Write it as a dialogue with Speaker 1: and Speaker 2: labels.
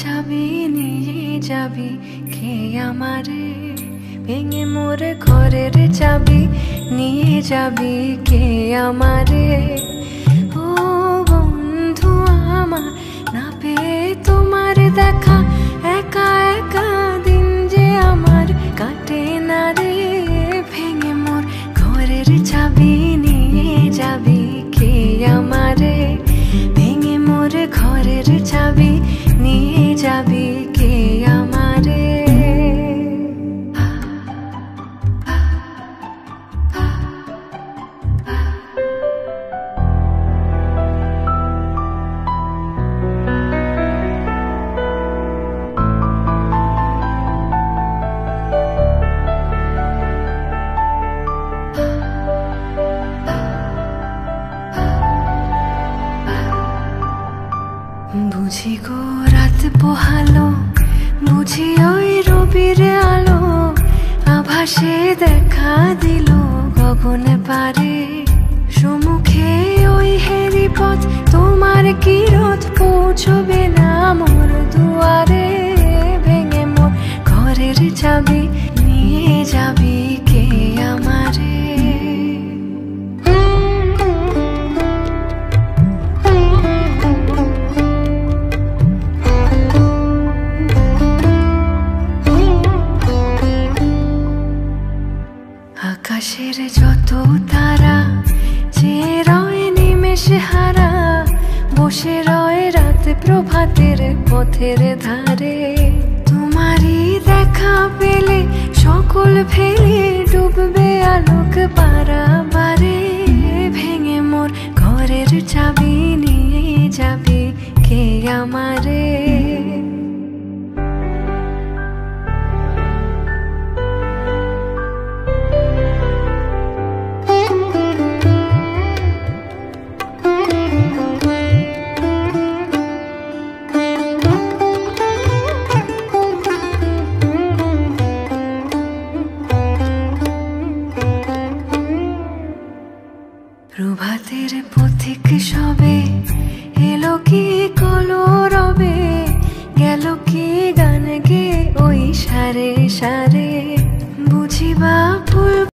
Speaker 1: চাবি নিয়ে যাবি কে আমারে, ভেঙে মোর ঘরের চাবি নিয়ে যাবি কে আমারে। ও বন্ধু আমার, না পেয়ে তোমার দেখা, একা একা দিন যে আমার কাটে না রে। ভেঙে মোর ঘরের চাবি নিয়ে যাবি কে আমারে, ভেঙে মোর ঘরের চাবি নিয়ে যাবি কে আমারে। বুঝি গো রাত পোহালো, বুঝি ওই রবির আলো, আভাসে দেখা দিল গগনে পারে। সম্মুখে ওই হেরি পথ, তোমার কি রথ পৌঁছবে না মোর দুয়ারে। ভেঙে মোর ঘরের চাবি নিয়ে যাবি কে আমারে। আকাশের যত তারা যে রয় নিমেষে হারা, বসে রয় রাত প্রভাতের পথের ধারে। তোমারই দেখা পেলে সকল ফেলে ডুববে আলোক পারাবারে। ভেঙে মোর ঘরের চাবি নিয়ে যাবি কে আমারে। প্রভাতের পথিক সবে এলো কি কলরবে, গেল কি গান গে ওই সারে সারে। বুঝিবা ফুল